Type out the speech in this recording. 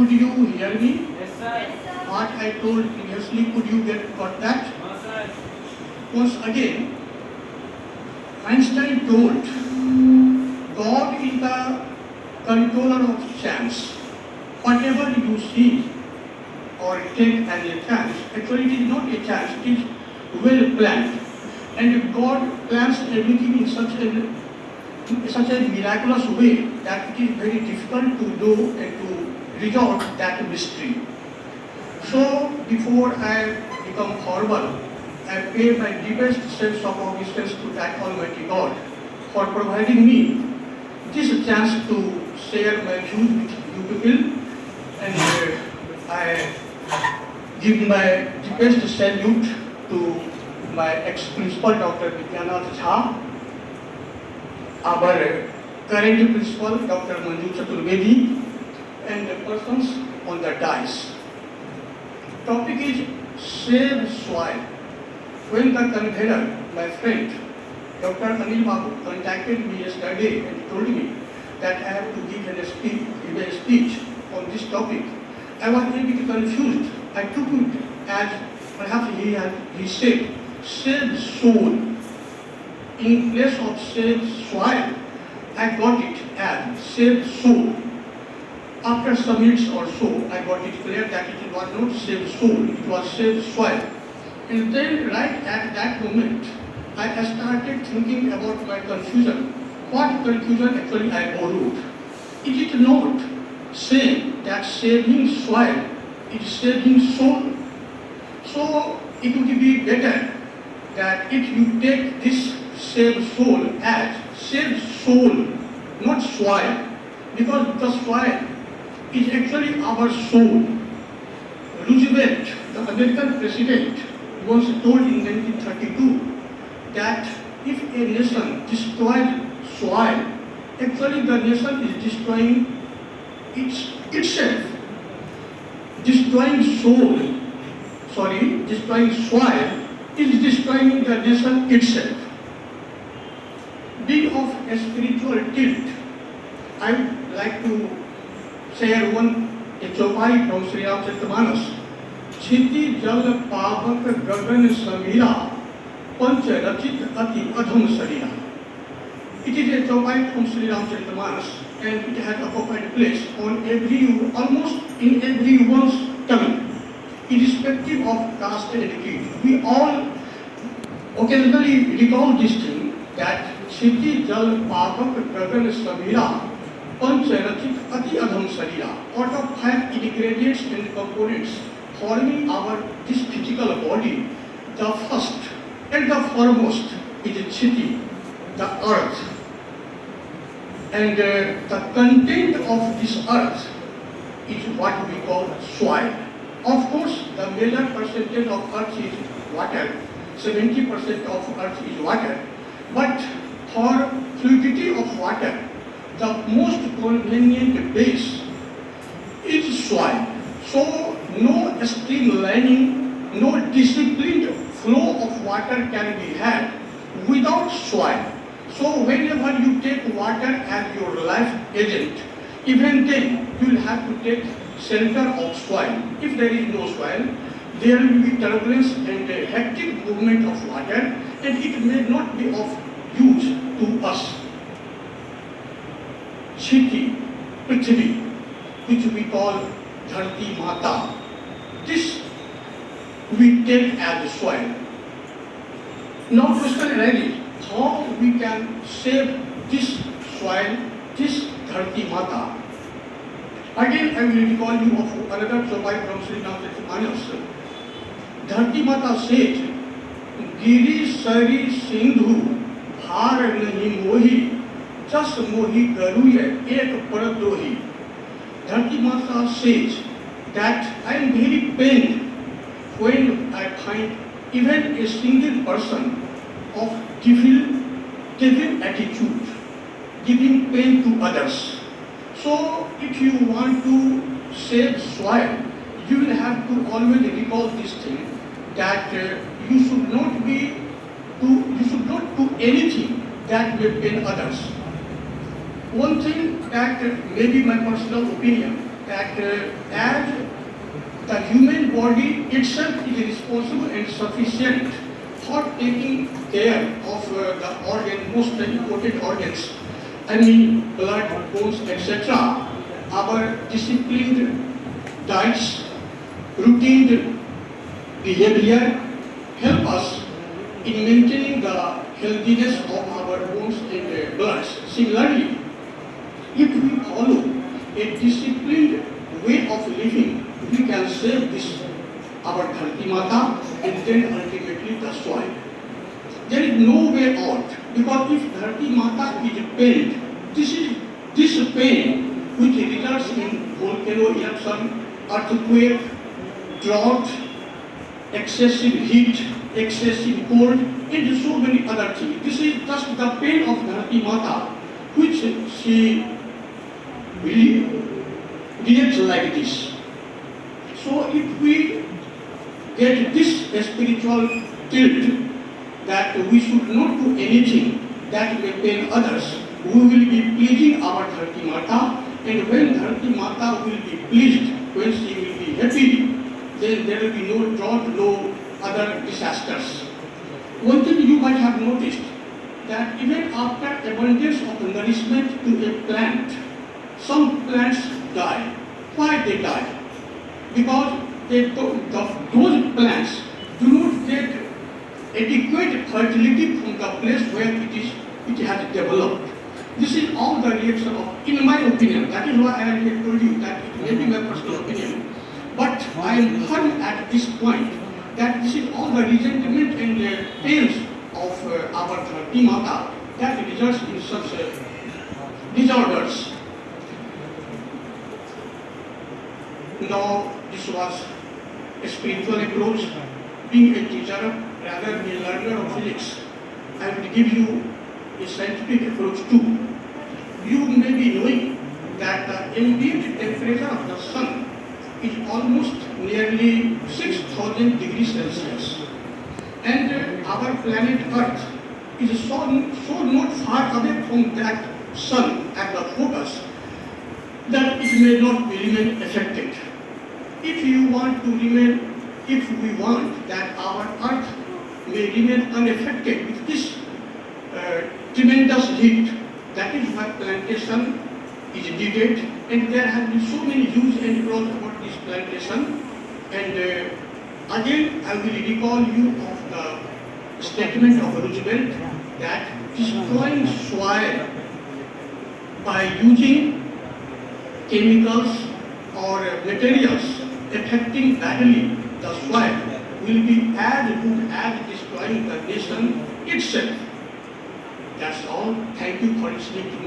Could you hear me? Yes, sir. What I told previously, could you got that? No, sir. Once again, Einstein told God is the controller of chance. Whatever you see or take as a chance, actually it is not a chance, it is well planned. And God plans everything in such a miraculous way that it is very difficult to do and to resolve that mystery. So before I become horrible, I pay my deepest sense of obedience to that Almighty God for providing me this chance to share my views with you people, and I give my deepest salute to my ex-principal Dr. Vidyanath Jha, our current principal Dr. Manju Chaturvedi, and the persons on the dais. Topic is save soil. When the convener, my friend, Dr. Anil Babu, contacted me yesterday and told me that I have to give a speech on this topic, I was a bit confused. I took it as perhaps he said, save soul. In place of save soil, I got it as save soul. After some minutes or so, I got it clear that it was not save soul, it was save soil. And then right at that moment, I started thinking about my confusion. What confusion actually I borrowed? Is it not saying that saving soil is saving soul? So it would be better that if you take this save soul as save soul, not soil, because the soil is actually our soul. Roosevelt, the American president, once told in 1932 that if a nation destroys soil, actually the nation is destroying itself. Destroying soil is destroying the nation itself. Bit of a spiritual tilt. I would like to share a chaupai from Sri Ramcharitamanus. Chiti jal pavak gagan samira panch rachit ati adham sarira. It is a chaupai from Sri Ramcharitamanus, and it has occupied place on almost in everyone's tongue, irrespective of caste and creed. We all occasionally recall this thing that Chiti jal pavak gagan samira panch rachit ati adham sarira. Out of 5 ingredients and components forming this physical body, the first and the foremost is Chiti, the earth. And the content of this earth is what we call soil. Of course, the major percentage of earth is water, 70% of earth is water. But for fluidity of water, the most convenient base is soil. So no streamlining, no disciplined flow of water can be had without soil. So whenever you take water as your life agent, even then you will have to take center of soil. If there is no soil, there will be turbulence and a hectic movement of water, and it may not be of use to us. Chiti, Prithvi, which we call Dharti Mata, this we take as soil. Now question arises, how we can save this soil, this Dharti Mata? Again, I will recall you of another chaupai from Sri Ramcharitamanus. Dharti Mata says, Giri Sari Sindhu Bhar Nahi Mohi Jas Mohi Garuye Ek Paradrohi. Dharti Mata says that I am very pained when I find even a single person of devil attitude, giving pain to others. So if you want to save soil, you will have to always recall this thing that you should not do anything that may pain others. One thing that may be my personal opinion, that as the human body itself is responsible and sufficient for taking care of the most important organs, I mean blood, bones, etc. Our disciplined diets, routine behavior help us in maintaining the healthiness of our bones and bloods. Similarly, if we follow a disciplined way of living, we can save this, our Dharti Mata, and then ultimately the soil. There is no way out, because if Dharti Mata is pained, this pain which results in volcano eruption, earthquake, drought, excessive heat, excessive cold, and so many other things. This is just the pain of Dharti Mata, which she reacts like this. So if we get this spiritual tilt that we should not do anything that may pain others, we will be pleasing our Dharti Mata, and when Dharti Mata will be pleased, when she will be happy, then there will be no drought, no other disasters. One thing you might have noticed, that even after abundance of nourishment to a plant, some plants die. Why they die? Because those plants do not get adequate fertility from the place where it has developed. This is all the reaction of, in my opinion, that is why I have told you that it may be my personal opinion. But I am firm at this point that this is all the resentment and pains of our Dharti Mata that results in such disorders. Now, this was a spiritual approach. Being a teacher, rather a learner of physics, I will give you a scientific approach too. You may be knowing that the ambient temperature of the sun is almost nearly 6,000 degrees Celsius. And our planet Earth is so not far away from that sun at the focus that it may not remain affected. If we want that our Earth may remain unaffected with this tremendous heat, that is why plantation is needed, and there have been so many views and pros about this plantation. And again, I will recall you of the statement of Roosevelt that destroying soil by using chemicals or materials affecting badly the soil will be as good as destroying the nation itself. That's all. Thank you for listening to me.